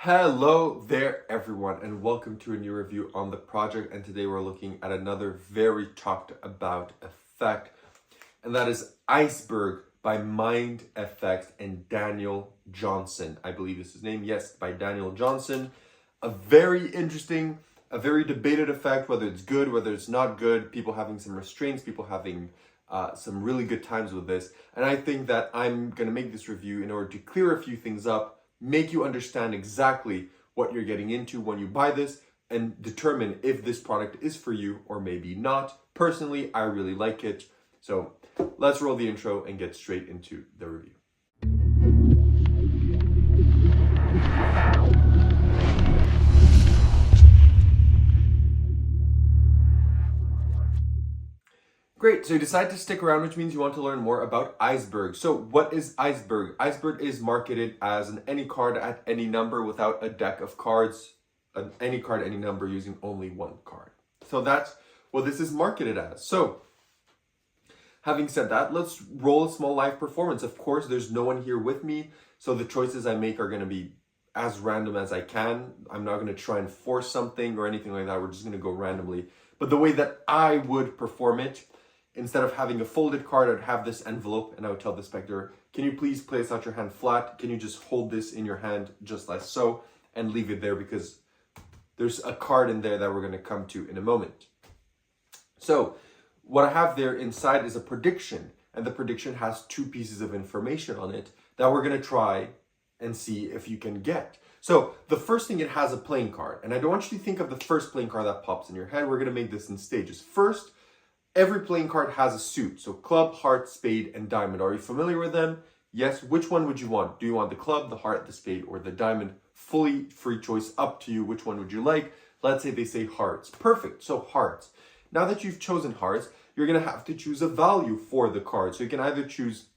Hello there everyone and welcome to a new review on the project, and today we're looking at another very talked about effect, and that is IceBerg by MindFX and Daniel Johnson. I believe is his name. Yes, by Daniel Johnson. A very interesting, a very debated effect, whether it's good, whether it's not good, people having some restraints, people having some really good times with this. And I think that I'm going to make this review in order to clear a few things up, make you understand exactly what you're getting into when you buy this, and determine if this product is for you or maybe not. Personally, I really like it. So let's roll the intro and get straight into the review. Great, so you decide to stick around, which means you want to learn more about IceBerg. So what is IceBerg? IceBerg is marketed as an any card at any number without a deck of cards, any card, any number, using only one card. So that's what this is marketed as. So having said that, let's roll a small live performance. Of course, there's no one here with me, so the choices I make are going to be as random as I can. I'm not going to try and force something or anything like that. We're just going to go randomly. But the way that I would perform it, instead of having a folded card, I'd have this envelope, and I would tell the spectator, can you please place out your hand flat? Can you just hold this in your hand just like so and leave it there, because there's a card in there that we're going to come to in a moment. So what I have there inside is a prediction, and the prediction has two pieces of information on it that we're going to try and see if you can get. So the first thing, it has a playing card, and I don't want you to think of the first playing card that pops in your head. We're going to make this in stages. First, every playing card has a suit. So club, heart, spade, and diamond. Are you familiar with them? Yes. Which one would you want? Do you want the club, the heart, the spade, or the diamond? Fully free choice, up to you. Which one would you like? Let's say they say hearts. Perfect. So hearts. Now that you've chosen hearts, you're going to have to choose a value for the card. So you can either choose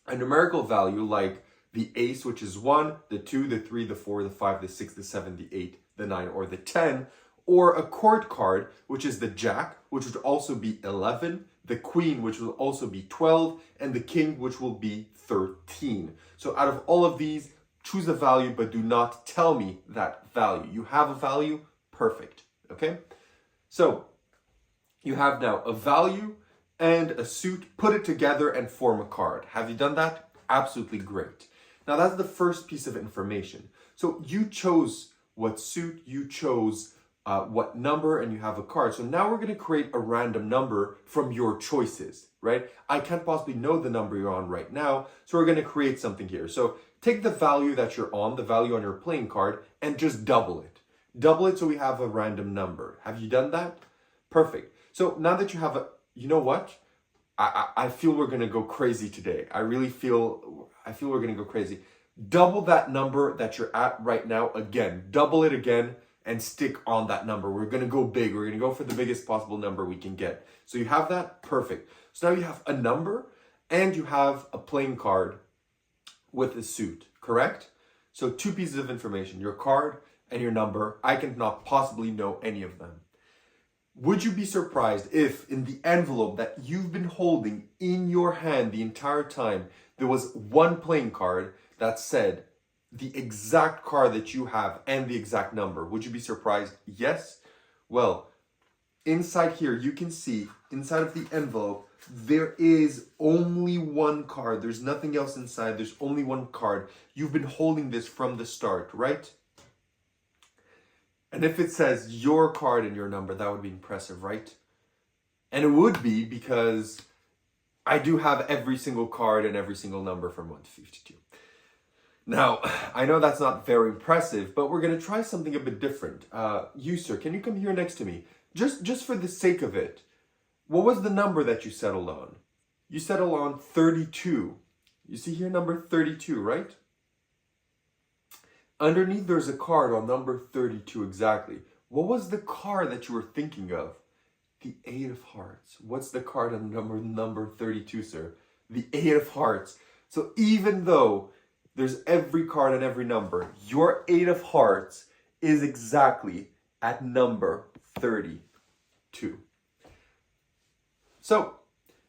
a numerical value like the ace, which is 1, the 2, the 3, the 4, the 5, the 6, the 7, the 8, the 9, or the 10. Or a court card, which is the jack, which would also be 11, the queen, which will also be 12, and the king, which will be 13. So out of all of these, choose a value, but do not tell me that value. You have a value? Perfect. Okay? So you have now a value and a suit. Put it together and form a card. Have you done that? Absolutely great. Now that's the first piece of information. So you chose what suit, you chose what number, and you have a card. So now we're going to create a random number from your choices, right? I can't possibly know the number you're on right now, so we're going to create something here. So take the value that you're on, the value on your playing card, and just double it. Double it so we have a random number. Have you done that? Perfect. So now that you have a, you know what? I feel we're going to go crazy today. I feel we're going to go crazy. Double that number that you're at right now again. Double it again. And stick on that number. We're going to go big. We're going to go for the biggest possible number we can get. So you have that? Perfect. So now you have a number and you have a playing card with a suit, correct? So two pieces of information, your card and your number. I cannot possibly know any of them. Would you be surprised if in the envelope that you've been holding in your hand the entire time, there was one playing card that said the exact card that you have and the exact number? Would you be surprised? Yes. Well, inside here, you can see inside of the envelope, there is only one card. There's nothing else inside. There's only one card. You've been holding this from the start, right? And if it says your card and your number, that would be impressive, right? And it would be, because I do have every single card and every single number from 1 to 52. Now, I know that's not very impressive, but we're going to try something a bit different. You, sir, can you come here next to me? Just for the sake of it. What was the number that you settled on? You settled on 32. You see here number 32, right? Underneath there's a card on number 32 exactly. What was the card that you were thinking of? The 8 of hearts. What's the card on number 32, sir? The 8 of hearts. So even though there's every card and every number, your 8 of hearts is exactly at number 32. So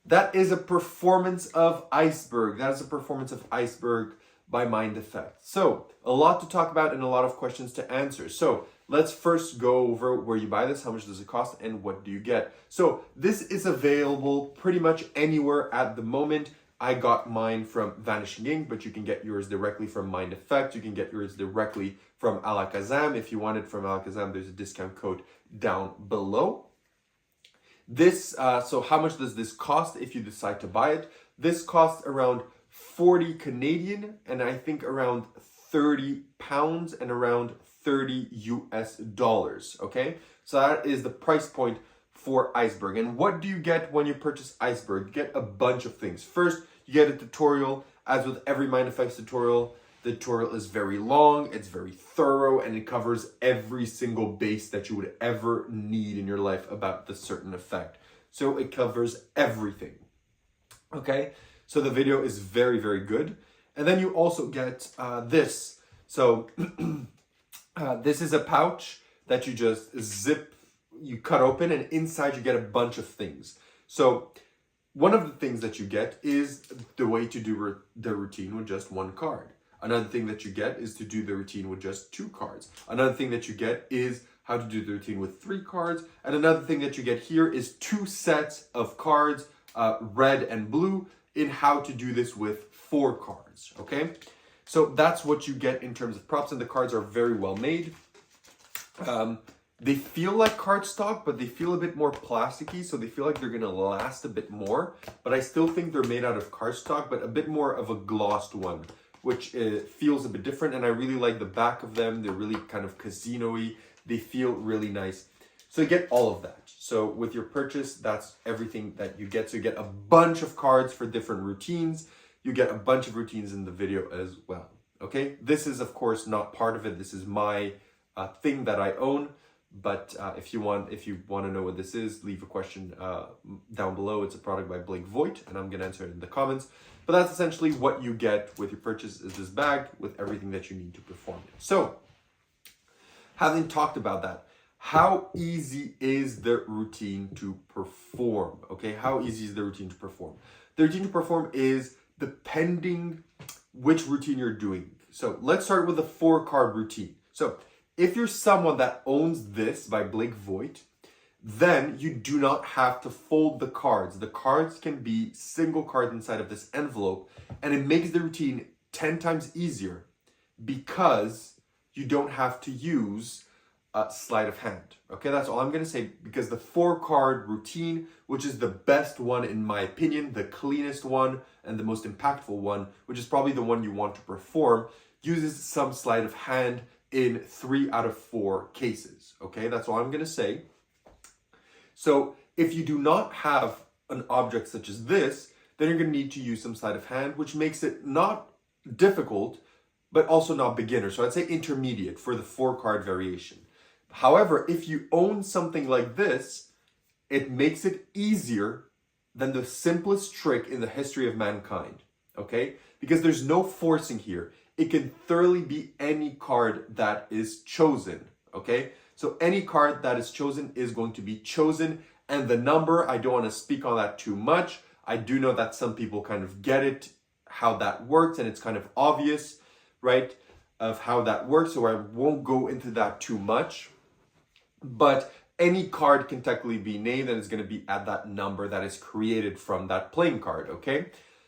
that is a performance of IceBerg. That is a performance of IceBerg by MindFX. So a lot to talk about and a lot of questions to answer. So let's first go over where you buy this, how much does it cost, and what do you get. So this is available pretty much anywhere at the moment. I got mine from Vanishing Ink, but you can get yours directly from MindFX. You can get yours directly from ALAKAZAM. If you want it from ALAKAZAM, there's a discount code down below. This, so how much does this cost if you decide to buy it? This costs around 40 Canadian and I think around 30 pounds and around 30 US dollars, okay? So that is the price point for IceBerg. And what do you get when you purchase IceBerg? You get a bunch of things. First, you get a tutorial. As with every MindFX tutorial, the tutorial is very long, it's very thorough, and it covers every single base that you would ever need in your life about the certain effect. So it covers everything, okay? So the video is very, very good. And then you also get this. So this is a pouch that you just zip, you cut open, and inside you get a bunch of things. So one of the things that you get is the way to do the routine with just one card. Another thing that you get is to do the routine with just 2 cards. Another thing that you get is how to do the routine with 3 cards. And another thing that you get here is 2 sets of cards, red and blue, in how to do this with 4 cards, okay? So that's what you get in terms of props, and the cards are very well made. They feel like cardstock, but they feel a bit more plasticky, so they feel like they're gonna last a bit more. But I still think they're made out of cardstock, but a bit more of a glossed one, which feels a bit different. And I really like the back of them. They're really kind of casino-y. They feel really nice. So you get all of that. So with your purchase, that's everything that you get. So you get a bunch of cards for different routines. You get a bunch of routines in the video as well, okay? This is, of course, not part of it. This is my thing that I own. But if you want to know what this is, leave a question down below. It's a product by Blake Voigt, and I'm going to answer it in the comments. But that's essentially what you get with your purchase, is this bag with everything that you need to perform it. So, having talked about that, how easy is the routine to perform? Okay, how easy is the routine to perform? The routine to perform is depending which routine you're doing. So let's start with a 4-card routine. So if you're someone that owns this by Blake Voigt, then you do not have to fold the cards. The cards can be single cards inside of this envelope, and it makes the routine 10 times easier because you don't have to use sleight of hand. Okay, that's all I'm gonna say, because the 4-card routine, which is the best one in my opinion, the cleanest one and the most impactful one, which is probably the one you want to perform, uses some sleight of hand in 3 out of 4 cases. Okay, that's all I'm gonna say. So if you do not have an object such as this, then you're gonna need to use some sleight of hand, which makes it not difficult, but also not beginner. So I'd say intermediate for the 4-card variation. However, if you own something like this, it makes it easier than the simplest trick in the history of mankind, okay? Because there's no forcing here. It can thoroughly be any card that is chosen, okay? So any card that is chosen is going to be chosen, and the number, I don't want to speak on that too much. I do know that some people kind of get it, how that works, and it's kind of obvious, right, of how that works, so I won't go into that too much. But any card can technically be named, and it's going to be at that number that is created from that playing card, okay?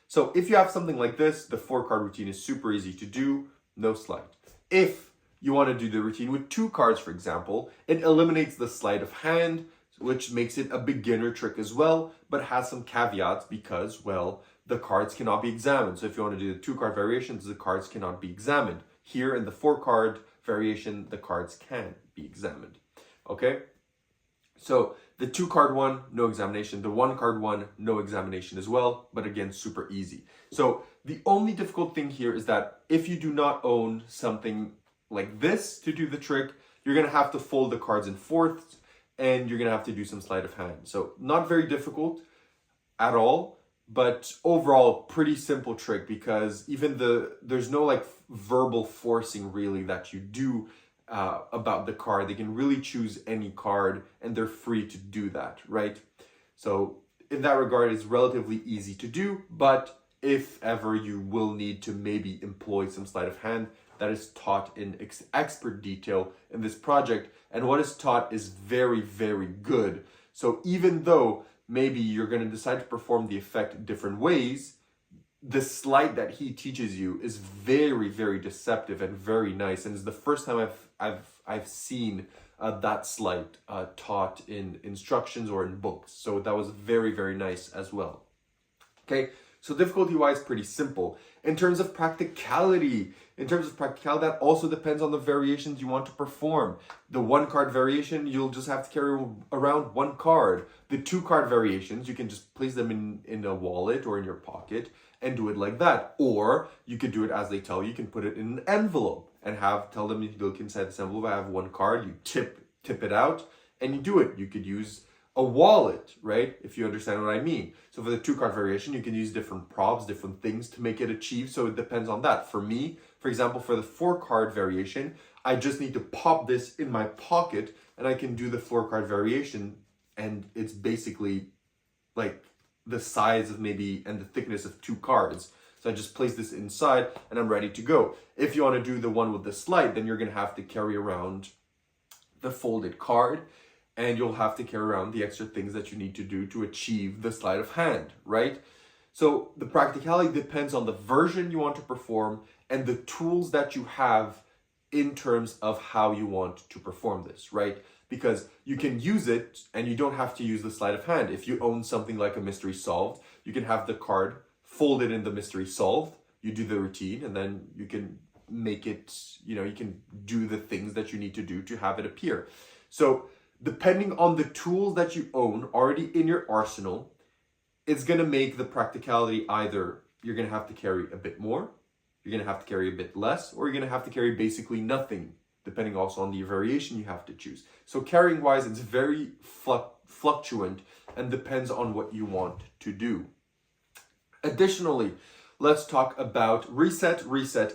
So if you have something like this, the 4-card routine is super easy to do, no sleight. If you want to do the routine with 2 cards, for example, it eliminates the sleight of hand, which makes it a beginner trick as well, but has some caveats because, well, the cards cannot be examined. So if you want to do the 2-card variations, the cards cannot be examined. Here in the 4-card variation, the cards can be examined. Okay, so the 2-card one, no examination. The 1-card one, no examination as well, but again, super easy. So the only difficult thing here is that if you do not own something like this to do the trick, you're gonna have to fold the cards in fourths, and you're gonna have to do some sleight of hand. So not very difficult at all, but overall pretty simple trick, because even there's no like verbal forcing really that you do about the card. They can really choose any card, and they're free to do that, right? So in that regard, it's relatively easy to do, but if ever you will need to maybe employ some sleight of hand, that is taught in expert detail in this project. And what is taught is very, very good. So even though maybe you're going to decide to perform the effect different ways, the sleight that he teaches you is very, very deceptive and very nice. And it's the first time I've seen that sleight taught in instructions or in books. So that was very, very nice as well. Okay, so difficulty-wise, pretty simple. In terms of practicality, that also depends on the variations you want to perform. The 1-card variation, you'll just have to carry around 1 card. The 2-card variations, you can just place them in a wallet or in your pocket and do it like that. Or you could do it as they tell you. You can put it in an envelope and tell them, you look inside this envelope, I have 1 card, you tip it out and you do it. You could use a wallet, right? If you understand what I mean. So for the 2-card variation, you can use different props, different things to make it achieve. So it depends on that. For me, for example, for the 4-card variation, I just need to pop this in my pocket and I can do the 4-card variation. And it's basically like the size of maybe and the thickness of 2 cards. So I just place this inside and I'm ready to go. If you want to do the one with the slide, then you're going to have to carry around the folded card. And you'll have to carry around the extra things that you need to do to achieve the sleight of hand, right? So the practicality depends on the version you want to perform and the tools that you have in terms of how you want to perform this, right? Because you can use it and you don't have to use the sleight of hand. If you own something like a mystery solved, you can have the card folded in the mystery solved, you do the routine, and then you can make it, you can do the things that you need to do to have it appear. So depending on the tools that you own already in your arsenal, it's going to make the practicality either you're going to have to carry a bit more, you're going to have to carry a bit less, or you're going to have to carry basically nothing, depending also on the variation you have to choose. So carrying wise, it's very fluctuant and depends on what you want to do. Additionally, let's talk about reset,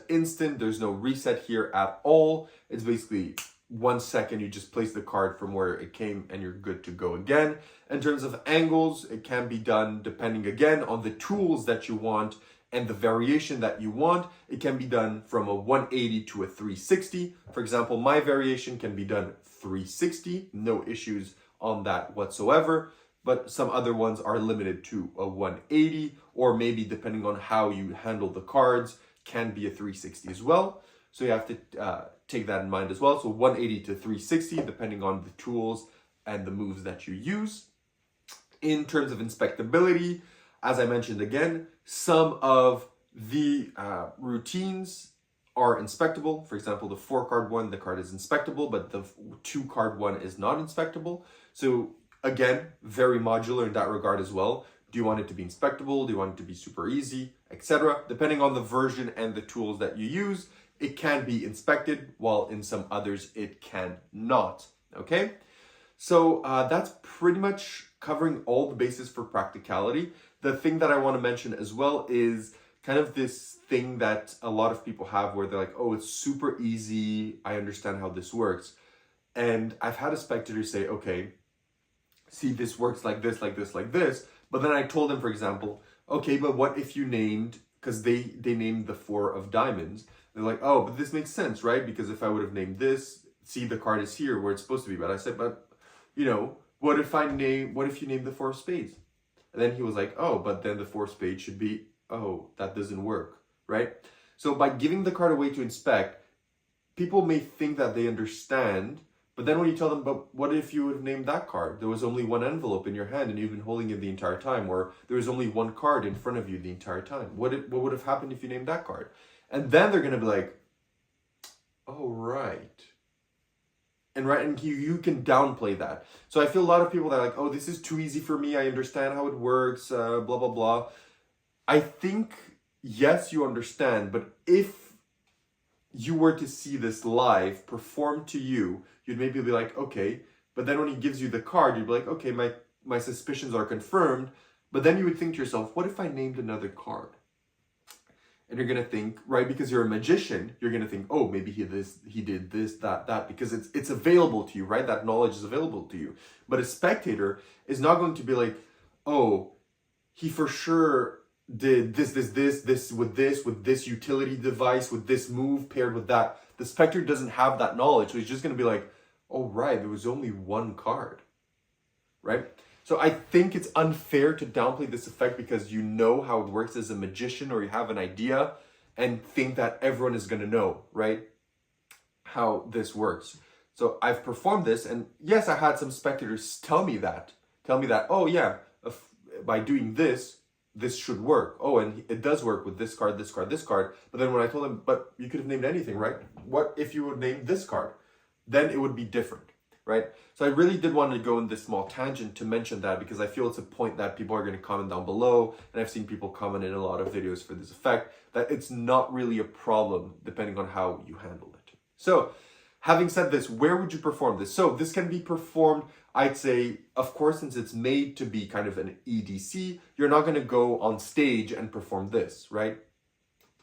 instant. There's no reset here at all. It's basically 1 second, you just place the card from where it came and you're good to go again. In terms of angles, it can be done depending again on the tools that you want and the variation that you want. It can be done from a 180 to a 360. For example, my variation can be done 360, no issues on that whatsoever. But some other ones are limited to a 180, or maybe depending on how you handle the cards, can be a 360 as well. So you have to take that in mind as well. So 180 to 360, depending on the tools and the moves that you use. In terms of inspectability, as I mentioned again, some of the routines are inspectable. For example, the 4-card one, the card is inspectable, but the 2-card one is not inspectable. So again, very modular in that regard as well. Do you want it to be inspectable? Do you want it to be super easy, etc.? Depending on the version and the tools that you use, it can be inspected, while in some others it can not, okay? So that's pretty much covering all the bases for practicality. The thing that I want to mention as well is kind of this thing that a lot of people have where they're like, oh, it's super easy, I understand how this works. And I've had a spectator say, okay, see, this works like this, like this, like this. But then I told them, for example, okay, but what if you named, because they named the 4 of diamonds. They're like, oh, but this makes sense, right? Because if I would have named this, see, the card is here where it's supposed to be. But I said, but, what if you name the 4 of spades? And then he was like, oh, but then the 4 of spades should be, oh, that doesn't work, right? So by giving the card away to inspect, people may think that they understand, but then when you tell them, but what if you would have named that card? There was only 1 envelope in your hand and you've been holding it the entire time, or there was only 1 card in front of you the entire time. What would have happened if you named that card? And then they're going to be like, oh, right. And you can downplay that. So I feel a lot of people that are like, oh, this is too easy for me. I understand how it works, blah, blah, blah. I think, yes, you understand. But if you were to see this live performed to you, you'd maybe be like, okay. But then when he gives you the card, you'd be like, okay, my suspicions are confirmed. But then you would think to yourself, what if I named another card? And you're going to think, right, because you're a magician, you're going to think, oh, maybe he did this, that, because it's available to you, right? That knowledge is available to you. But a spectator is not going to be like, oh, he for sure did this with this utility device, with this move paired with that. The spectator doesn't have that knowledge, so he's just going to be like, oh, right, there was only one card, right? So I think it's unfair to downplay this effect because you know how it works as a magician, or you have an idea and think that everyone is going to know, right, how this works. So I've performed this, and yes, I had some spectators tell me that, oh yeah, by doing this, this should work. Oh, and it does work with this card, this card, this card. But then when I told them, but you could have named anything, right? What if you would name this card? Then it would be different, right? So I really did want to go in this small tangent to mention that, because I feel it's a point that people are going to comment down below, and I've seen people comment in a lot of videos for this effect, that it's not really a problem depending on how you handle it. So having said this, where would you perform this? So this can be performed, I'd say, of course, since it's made to be kind of an EDC, you're not going to go on stage and perform this, right?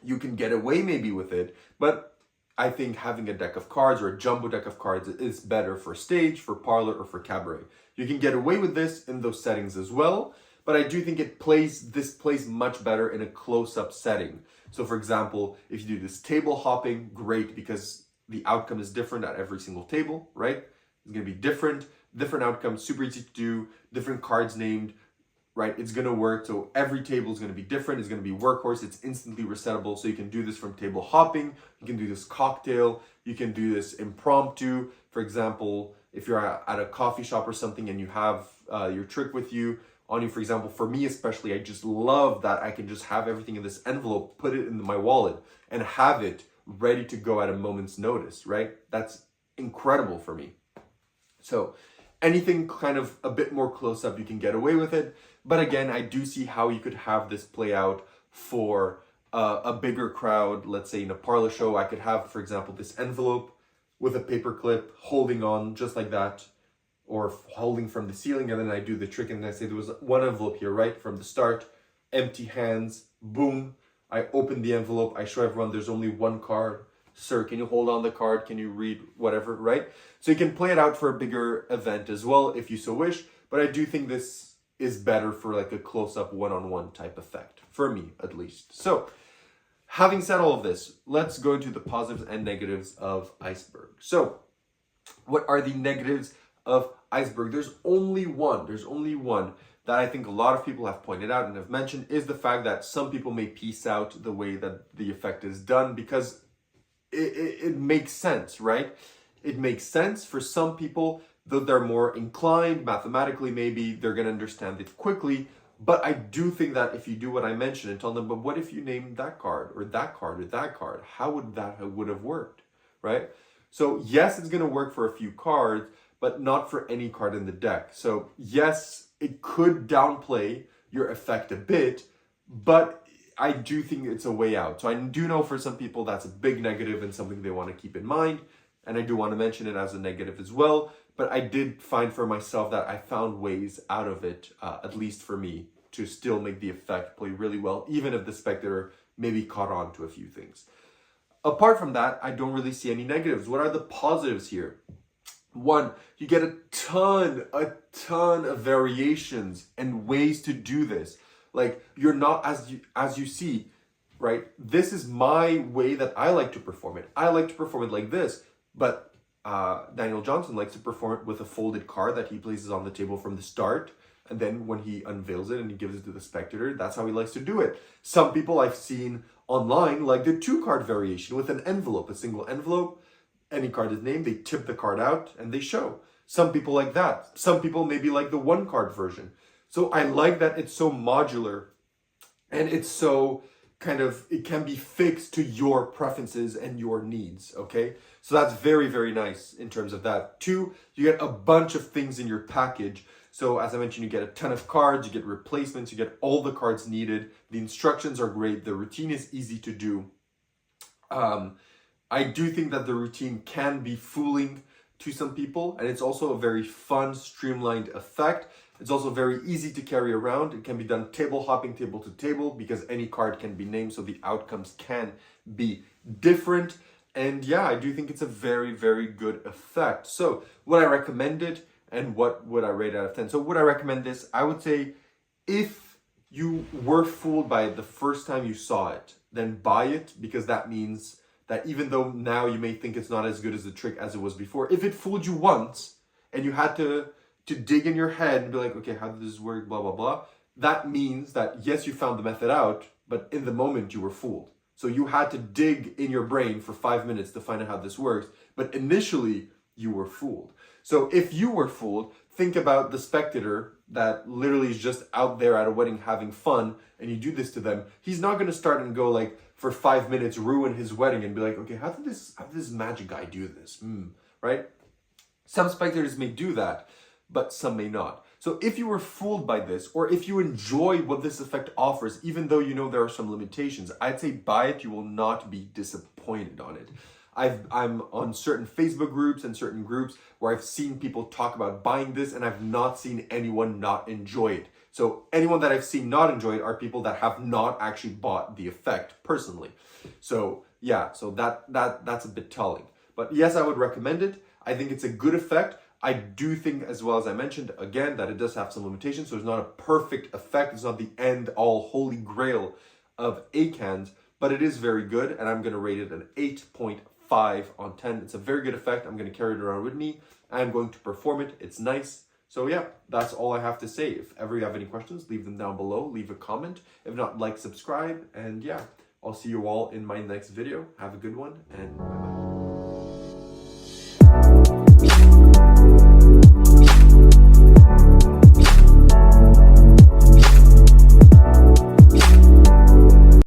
You can get away maybe with it, but I think having a deck of cards or a jumbo deck of cards is better for stage, for parlor, or for cabaret. You can get away with this in those settings as well, but I do think this plays much better in a close-up setting. So for example, if you do this table hopping, great, because the outcome is different at every single table, right? It's going to be different outcomes, super easy to do, different cards named, right? It's going to work. So every table is going to be different. It's going to be workhorse. It's instantly resettable. So you can do this from table hopping. You can do this cocktail. You can do this impromptu. For example, if you're at a coffee shop or something and you have your trick with you, on you, for example, for me especially, I just love that I can just have everything in this envelope, put it in my wallet, and have it ready to go at a moment's notice, right? That's incredible for me. So anything kind of a bit more close up, you can get away with it. But again, I do see how you could have this play out for a bigger crowd. Let's say in a parlor show, I could have, for example, this envelope with a paper clip holding on just like that, or holding from the ceiling, and then I do the trick and I say there was one envelope here, right? From the start, empty hands, boom. I open the envelope, I show everyone there's only one card. Sir, can you hold on the card? Can you read whatever, right? So you can play it out for a bigger event as well if you so wish, but I do think this is better for like a close-up one-on-one type effect, for me at least. So having said all of this, let's go into the positives and negatives of IceBerg. So what are the negatives of IceBerg? There's only one that I think a lot of people have pointed out and have mentioned, is the fact that some people may piece out the way that the effect is done, because it makes sense, right? It makes sense for some people, though they're more inclined mathematically, maybe they're going to understand it quickly. But I do think that if you do what I mentioned and tell them, but what if you named that card or that card or that card? How would that would have worked, right? So yes, it's going to work for a few cards, but not for any card in the deck. So yes, it could downplay your effect a bit, but I do think it's a way out. So I do know for some people that's a big negative and something they want to keep in mind. And I do want to mention it as a negative as well. But I did find for myself that I found ways out of it, at least for me, to still make the effect play really well, even if the spectator maybe caught on to a few things. Apart from that, I don't really see any negatives. What are the positives here? One, you get a ton of variations and ways to do this. Like, you're not, as you see, right? This is my way that I like to perform it. I like to perform it like this, but Daniel Johnson likes to perform it with a folded card that he places on the table from the start. And then when he unveils it and he gives it to the spectator, that's how he likes to do it. Some people I've seen online like the 2-card variation with an envelope, a single envelope. Any card is named, they tip the card out and they show. Some people like that. Some people maybe like the 1-card version. So I like that it's so modular and it's so kind of, it can be fixed to your preferences and your needs, okay? So that's very, very nice in terms of that. 2, you get a bunch of things in your package. So as I mentioned, you get a ton of cards, you get replacements, you get all the cards needed. The instructions are great. The routine is easy to do. I do think that the routine can be fooling to some people, and it's also a very fun, streamlined effect. It's also very easy to carry around. It can be done table hopping, table to table, because any card can be named, so the outcomes can be different. And yeah, I do think it's a very, very good effect. So would I recommend it, and what would I rate out of 10? So would I recommend this? I would say if you were fooled by it the first time you saw it, then buy it, because that means that even though now you may think it's not as good as the trick as it was before, if it fooled you once and you had to dig in your head and be like, okay, how does this work, blah, blah, blah, that means that yes, you found the method out, but in the moment you were fooled. So you had to dig in your brain for 5 minutes to find out how this works, but initially you were fooled. So if you were fooled, think about the spectator that literally is just out there at a wedding having fun, and you do this to them. He's not going to start and go like for 5 minutes ruin his wedding and be like, okay, how did this magic guy do this? Right? Some spectators may do that, but some may not. So if you were fooled by this, or if you enjoy what this effect offers, even though you know there are some limitations, I'd say buy it. You will not be disappointed on it. I'm on certain Facebook groups and certain groups where I've seen people talk about buying this, and I've not seen anyone not enjoy it. So anyone that I've seen not enjoy it are people that have not actually bought the effect personally. So yeah, so that's a bit telling. But yes, I would recommend it. I think it's a good effect. I do think, as well as I mentioned, again, that it does have some limitations. So it's not a perfect effect. It's not the end all holy grail of ACANs, but it is very good. And I'm going to rate it an 8.5 on 10. It's a very good effect. I'm going to carry it around with me. I'm going to perform it. It's nice. So yeah, that's all I have to say. If ever you have any questions, leave them down below. Leave a comment. If not, like, subscribe. And yeah, I'll see you all in my next video. Have a good one, and bye-bye.